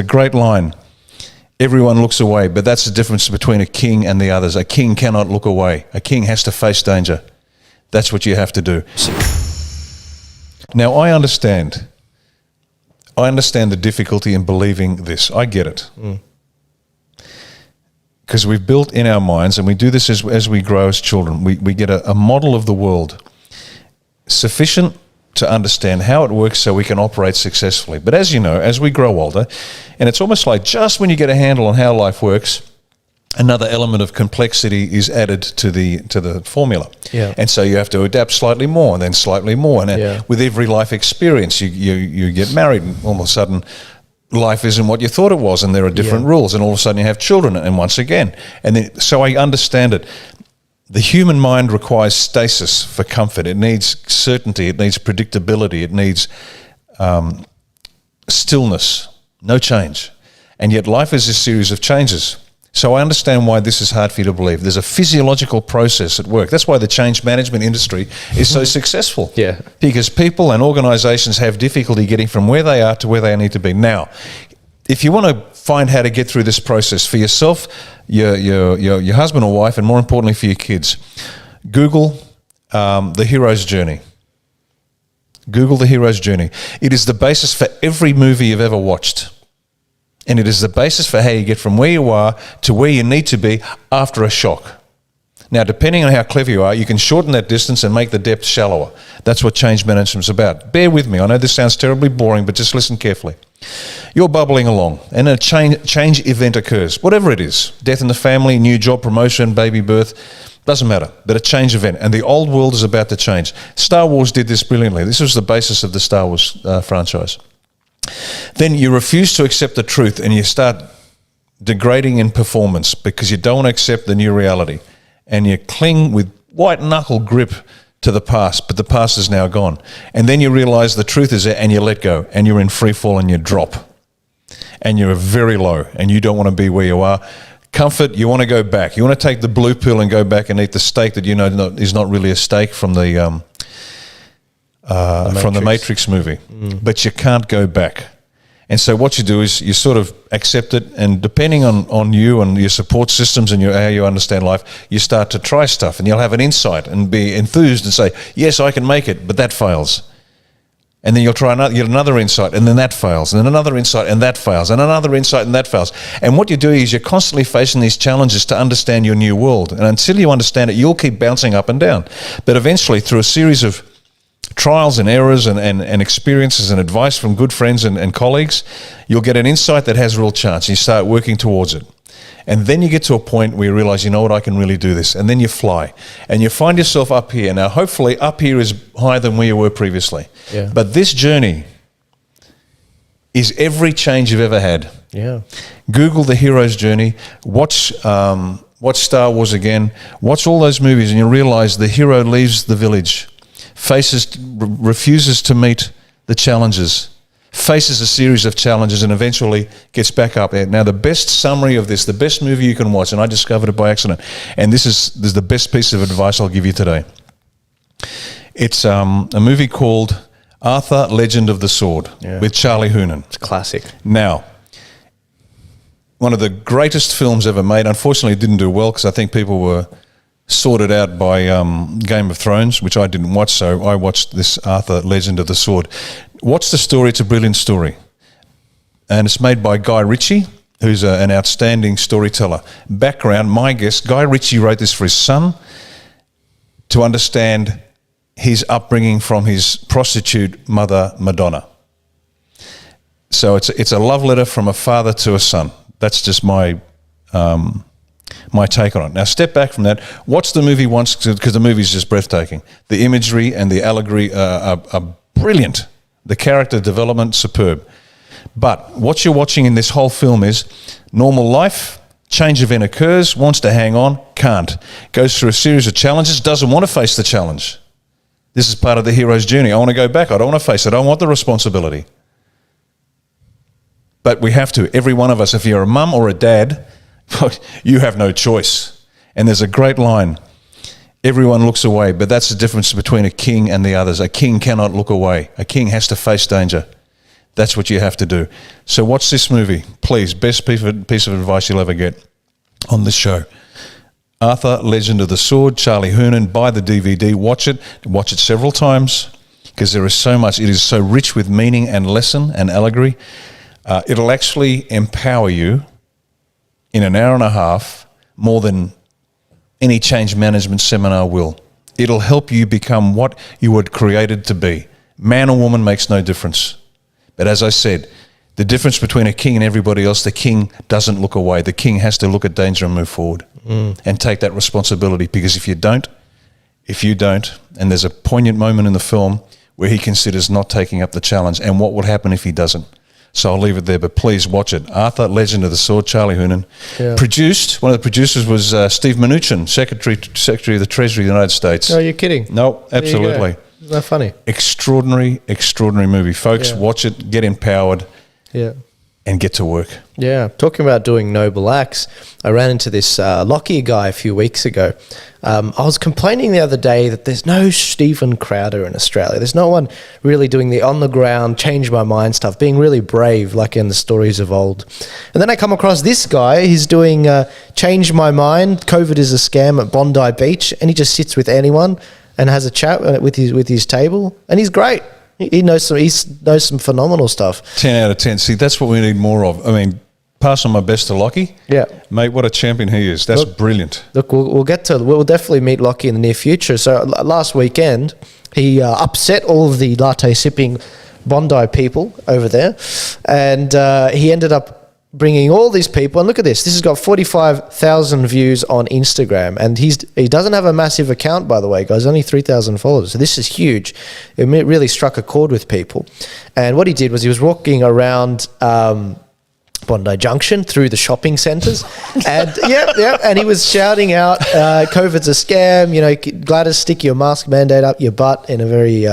A great line. Everyone looks away, but that's the difference between a king and the others. A king cannot look away. A king has to face danger. That's what you have to do. Now, I understand the difficulty in believing this. I get it. Because we've built in our minds, and we do this as we grow as children, we get a model of the world sufficient to understand how it works so we can operate successfully. But as you know, as we grow older, and it's almost like just when you get a handle on how life works, another element of complexity is added to the formula. Yeah. And so you have to adapt slightly more and then slightly more. And with every life experience, you get married, and all of a sudden life isn't what you thought it was, and there are different rules, and all of a sudden you have children, and once again. And then, so I understand it. The human mind requires stasis for comfort. It needs certainty. It needs predictability. It needs stillness, no change. And yet life is a series of changes. So I understand why this is hard for you to believe. There's a physiological process at work. That's why the change management industry is so successful. Yeah. Because people and organizations have difficulty getting from where they are to where they need to be. Now, if you want to find how to get through this process for yourself, your husband or wife, and more importantly for your kids, Google the hero's journey. Google the hero's journey. It is the basis for every movie you've ever watched. And it is the basis for how you get from where you are to where you need to be after a shock. Now, depending on how clever you are, you can shorten that distance and make the depth shallower. That's what change management is about. Bear with me. I know this sounds terribly boring, but just listen carefully. You're bubbling along, and a change event occurs, whatever it is. Death in the family, new job, promotion, baby birth, doesn't matter, but a change event. And the old world is about to change. Star Wars did this brilliantly. This was the basis of the Star Wars franchise. Then you refuse to accept the truth, and you start degrading in performance because you don't want to accept the new reality. And you cling with white-knuckle grip to the past, but the past is now gone. And then you realize the truth is there, and you let go, and you're in free fall, and you drop. And you're very low, and you don't want to be where you are. Comfort, you want to go back. You want to take the blue pill and go back and eat the steak that you know is not really a steak from the Matrix movie. But you can't go back. And so what you do is you sort of accept it, and depending on you and your support systems and how you understand life, you start to try stuff, and you'll have an insight and be enthused and say, yes, I can make it, but that fails. And then you'll try another insight, and then that fails, and then another insight, and that fails, and another insight, and that fails. And what you're doing is you're constantly facing these challenges to understand your new world. And until you understand it, you'll keep bouncing up and down. But eventually, through a series of trials and errors and experiences and advice from good friends and colleagues, you'll get an insight that has real chance. You start working towards it. And then you get to a point where you realize, you know what, I can really do this. And then you fly. And you find yourself up here. Now, hopefully, up here is higher than where you were previously. Yeah. But this journey is every change you've ever had. Yeah. Google the hero's journey. Watch Star Wars again. Watch all those movies, and you realize the hero leaves the village, refuses to meet the challenges, faces a series of challenges, and eventually gets back up there. Now, the best summary of this, the best movie you can watch, and I discovered it by accident, and this is the best piece of advice I'll give you today. It's a movie called Arthur, Legend of the Sword, with Charlie Hunnam. It's a classic. Now, one of the greatest films ever made. Unfortunately, it didn't do well because I think people were sorted out by Game of Thrones, which I didn't watch, so I watched this Arthur, Legend of the Sword. Watch the story. It's a brilliant story. And it's made by Guy Ritchie, who's an outstanding storyteller. Background, my guess, Guy Ritchie wrote this for his son to understand his upbringing from his prostitute mother, Madonna. So it's a love letter from a father to a son. That's just my take on it. Now, step back from that. Watch the movie once, because the movie is just breathtaking. The imagery and the allegory are brilliant. The character development, superb. But what you're watching in this whole film is normal life, change event occurs, wants to hang on, can't. Goes through a series of challenges, doesn't want to face the challenge. This is part of the hero's journey. I want to go back. I don't want to face it. I don't want the responsibility. But we have to. Every one of us, if you're a mum or a dad, you have no choice. And there's a great line. Everyone looks away, but that's the difference between a king and the others. A king cannot look away. A king has to face danger. That's what you have to do. So watch this movie, please. Best piece of advice you'll ever get on this show. Arthur, Legend of the Sword, Charlie Hunnam. Buy the DVD, watch it several times, because there is so much. It is so rich with meaning and lesson and allegory. It'll actually empower you in an hour and a half more than any change management seminar will. It'll help you become what you were created to be. Man or woman makes no difference. But as I said, the difference between a king and everybody else, the king doesn't look away. The king has to look at danger and move forward and take that responsibility. Because if you don't, and there's a poignant moment in the film where he considers not taking up the challenge, and what would happen if he doesn't. So I'll leave it there, but please watch it. Arthur, Legend of the Sword, Charlie Hunnam. Yeah. Produced, one of the producers was Steve Mnuchin, Secretary of the Treasury of the United States. Oh, you're kidding? No, absolutely. Isn't that funny? Extraordinary movie. Folks, watch it, get empowered, and get to work. Yeah. Talking about doing noble acts, I ran into this Lockyer guy a few weeks ago. I was complaining the other day that there's no Stephen Crowder in Australia. There's no one really doing the on-the-ground, change my mind stuff, being really brave like in the stories of old. And then I come across this guy. He's doing change my mind, COVID is a scam at Bondi Beach, and he just sits with anyone and has a chat with his table, and he's great. He knows some phenomenal stuff. 10 out of 10. See, that's what we need more of. I mean, pass on my best to Lockie. Yeah. Mate, what a champion he is. That's brilliant. Look, we'll definitely meet Lockie in the near future. So last weekend, he upset all of the latte sipping Bondi people over there, and he ended up bringing all these people, and look at this. This has got 45,000 views on Instagram, and he doesn't have a massive account, by the way, guys. Only 3,000 followers. So this is huge. It really struck a chord with people. And what he did was he was walking around Bondi Junction through the shopping centres, and and he was shouting out, "COVID's a scam." You know, Gladys, stick your mask mandate up your butt in a very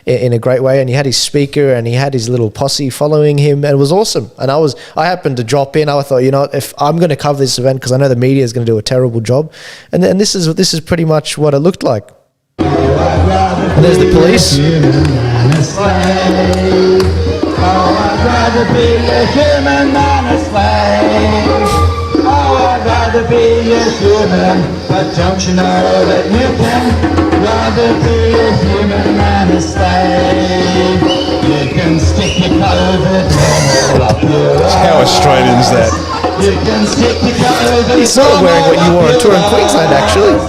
in a great way. And he had his speaker and he had his little posse following him, and it was awesome. And I happened to drop in. I thought, you know, if I'm going to cover this event, because I know the media is going to do a terrible job, and this is pretty much what it looked like. And there's the police. Oh, I'd rather be a human than a slave. Oh, I'd rather be a human, but don't you know that you can rather be a human than a slave? You can stick your COVID normal up your ass. How Australian is that? You can stick your COVID. He's sort of wearing what you wore on tour in Queensland, actually.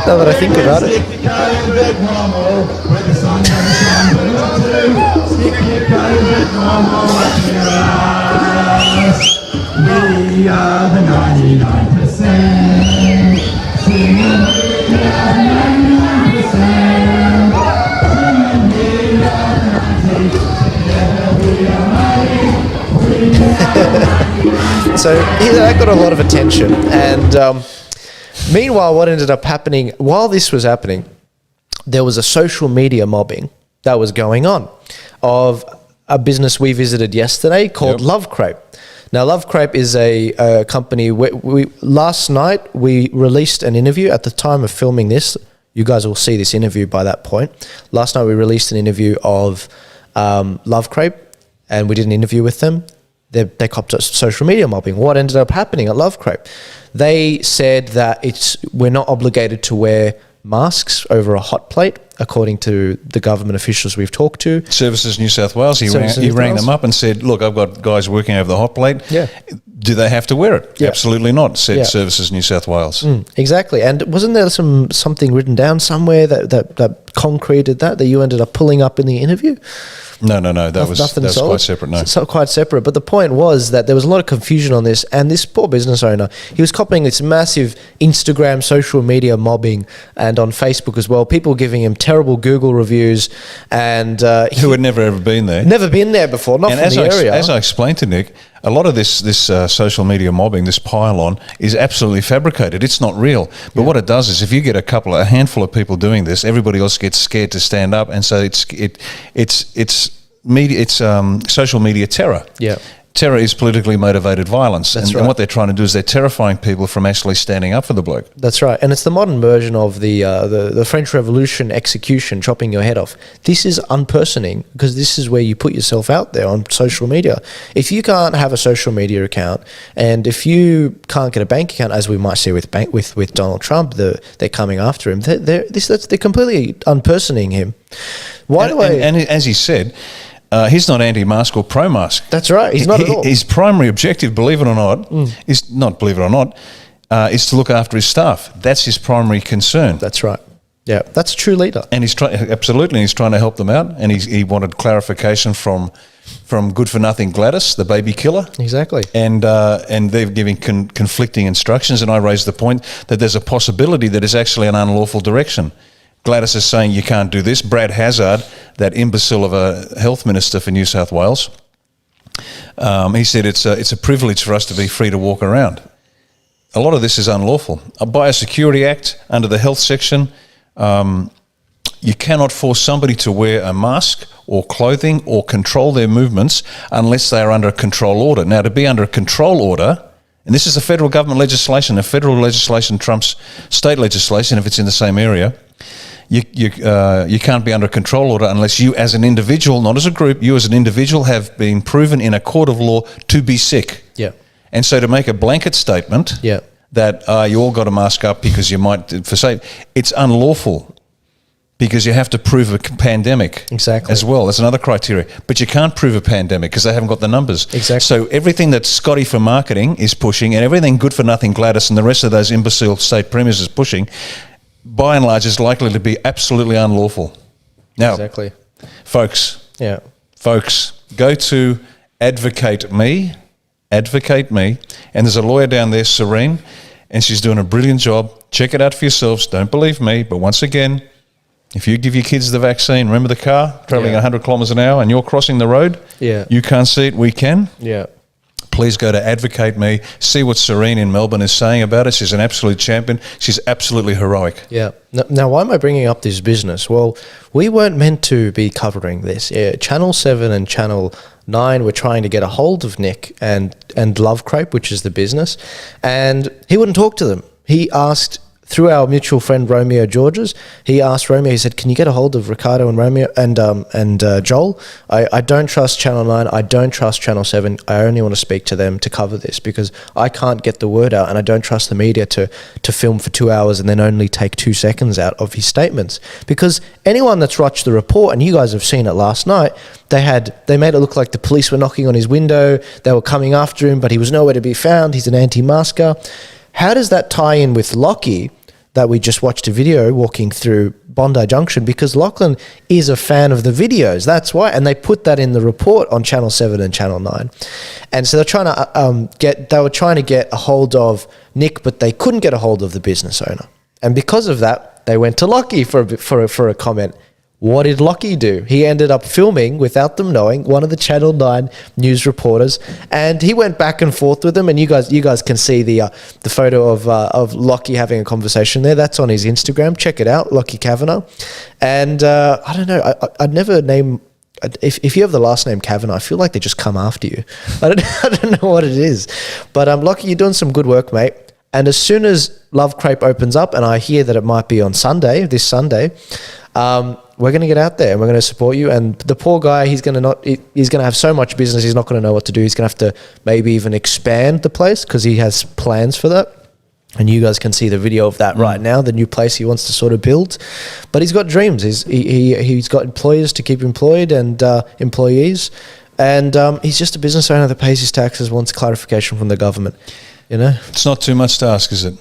Now that I think about it. Stick your COVID normal with the sun and the sun. Stick your COVID normal up your ass. We are the 99%. Singing, we are the 99%. Singing, we are the 90%. Together we are mighty. So that got a lot of attention, and meanwhile, what ended up happening while this was happening, there was a social media mobbing that was going on of a business we visited yesterday called Love Crepe. Now, Love Crepe is a company. Last night we released an interview. At the time of filming this, you guys will see this interview by that point. Last night we released an interview of Love Crepe, and we did an interview with them. They copped social media mobbing. What ended up happening at Love Crepe? They said that we're not obligated to wear masks over a hot plate, according to the government officials we've talked to. Services New South Wales, he rang them up and said, look, I've got guys working over the hot plate. Yeah. Do they have to wear it? Yeah. Absolutely not, said Services New South Wales. Exactly. And wasn't there something written down somewhere that concreted that you ended up pulling up in the interview? No. That was quite separate. No, so quite separate. But the point was that there was a lot of confusion on this, and this poor business owner, he was copying this massive Instagram social media mobbing, and on Facebook as well. People giving him terrible Google reviews, and who had never ever been there, never been there before, not from the area. As I explained to Nick, a lot of this social media mobbing, this pile-on, is absolutely fabricated. It's not real. But what it does is, if you get a handful of people doing this, everybody else gets scared to stand up, and so it's social media terror. Yeah. terror is politically motivated violence. That's And right. what they're trying to do is they're terrifying people from actually standing up for the bloke. That's right, and it's the modern version of the French Revolution execution, chopping your head off. This is unpersoning because this is where you put yourself out there on social media. If you can't have a social media account, and if you can't get a bank account, as we might see with Donald Trump, they're coming after him. They're completely unpersoning him. And as he said, he's not anti-mask or pro-mask. That's right. He's not at all. His primary objective, believe it or not, is to look after his staff. That's his primary concern. That's right. Yeah, that's a true leader. And he's trying to help them out. And he wanted clarification from Good for Nothing Gladys, the baby killer. Exactly. And they're giving conflicting instructions. And I raised the point that there's a possibility that it's actually an unlawful direction. Gladys is saying you can't do this. Brad Hazzard, that imbecile of a health minister for New South Wales, he said it's a privilege for us to be free to walk around. A lot of this is unlawful. A Biosecurity Act under the health section, you cannot force somebody to wear a mask or clothing or control their movements unless they are under a control order. Now, to be under a control order, and this is the federal government legislation, the federal legislation trumps state legislation if it's in the same area. You can't be under a control order unless you as an individual, not as a group, you as an individual have been proven in a court of law to be sick. Yeah. And so to make a blanket statement that you all got to mask up because you might, for safety, it's unlawful because you have to prove a pandemic as well. That's another criteria. But you can't prove a pandemic because they haven't got the numbers. Exactly. So everything that Scotty for marketing is pushing and everything Good for Nothing Gladys and the rest of those imbecile state premiers is pushing, by and large, is likely to be absolutely unlawful. Now, folks, go to Advocate Me, and there's a lawyer down there, Serene, and she's doing a brilliant job. Check it out for yourselves. Don't believe me, but once again, if you give your kids the vaccine, remember the car travelling 100 kilometres an hour and you're crossing the road, you can't see it, we can. Yeah. Please go to Advocate Me, see what Serene in Melbourne is saying about it. She's an absolute champion. She's absolutely heroic. Yeah. Now, why am I bringing up this business? Well, we weren't meant to be covering this. Channel 7 and Channel 9 were trying to get a hold of Nick and Love Crepe, which is the business, and he wouldn't talk to them. He asked, through our mutual friend Romeo Georges, he asked Romeo, he said, can you get a hold of Riccardo and Romeo and Joel? I don't trust Channel 9, I don't trust Channel 7, I only want to speak to them to cover this because I can't get the word out and I don't trust the media to film for 2 hours and then only take 2 seconds out of his statements. Because anyone that's watched the report, and you guys have seen it last night, they made it look like the police were knocking on his window, they were coming after him, but he was nowhere to be found, he's an anti-masker. How does that tie in with Lockie, that we just watched a video walking through Bondi Junction? Because Lachlan is a fan of the videos. That's why. And they put that in the report on Channel 7 and Channel 9. And so they're trying to get a hold of Nick, but they couldn't get a hold of the business owner. And because of that, they went to Lockie for a comment. What did Lockie do? He ended up filming, without them knowing, one of the Channel 9 news reporters, and he went back and forth with them. And you guys can see the photo of Lockie having a conversation there. That's on his Instagram. Check it out, Lockie Kavanagh. And I don't know. I'd never name. If you have the last name Kavanagh, I feel like they just come after you. I don't know what it is, but Lockie, you're doing some good work, mate. And as soon as Love Crepe opens up, and I hear that it might be on this Sunday. We're going to get out there and we're going to support you. And the poor guy, he's going to have so much business, he's not going to know what to do. He's going to have to maybe even expand the place because he has plans for that. And you guys can see the video of that right now, the new place he wants to sort of build. But he's got dreams. He's got employers to keep employed and employees. And he's just a business owner that pays his taxes, wants clarification from the government. You know? It's not too much to ask, is it?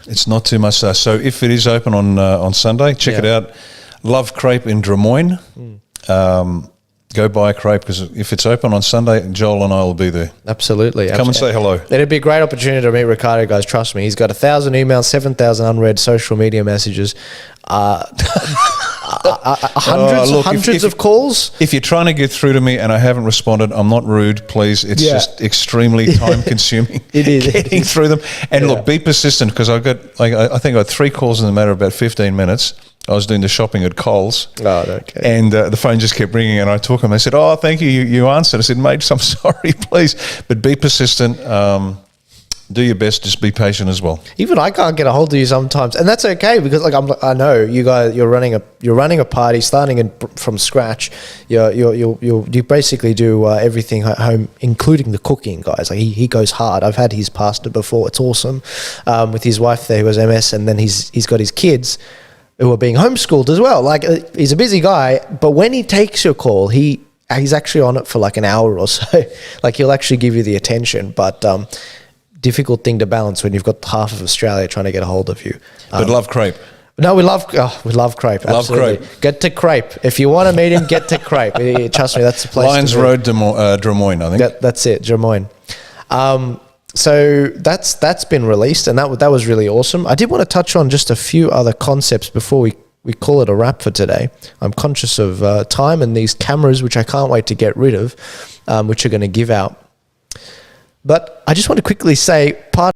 It's not too much to ask. So if it is open on Sunday, check it out. Love Crepe in Drummoyne. Go buy a crepe because if it's open on Sunday, Joel and I will be there. Absolutely. Come and say hello. It'd be a great opportunity to meet Riccardo, guys. Trust me. He's got 1,000 emails, 7,000 unread social media messages, hundreds of calls. If you're trying to get through to me and I haven't responded, I'm not rude, please. It's just extremely time consuming. It is. Getting through them. And look, be persistent because I think I got 3 calls in the matter of about 15 minutes. I was doing the shopping at Coles. Oh, okay. And the phone just kept ringing, and I took him. They said, "Oh, thank you. You answered." I said, "Mate, I'm sorry, please, but be persistent. Do your best. Just be patient as well." Even I can't get a hold of you sometimes, and that's okay because I know you guys. You're running a party, starting from scratch. You basically do everything at home, including the cooking, guys. Like he goes hard. I've had his pasta before. It's awesome. With his wife there who has MS, and then he's got his kids who are being homeschooled as well. Like he's a busy guy, but when he takes your call, he's actually on it for like an hour or so. Like he'll actually give you the attention, but difficult thing to balance when you've got half of Australia trying to get a hold of you. But love crepe. No, we love crepe. Love absolutely. crepe. Get to crepe. If you want to meet him, get to crepe. Trust me, that's the place. Lions Road, Des Moines, I think. That's it, Des Moines. So that's been released, and that was really awesome. I did want to touch on just a few other concepts before we call it a wrap for today. I'm conscious of time and these cameras, which I can't wait to get rid of, which are going to give out. But I just want to quickly say part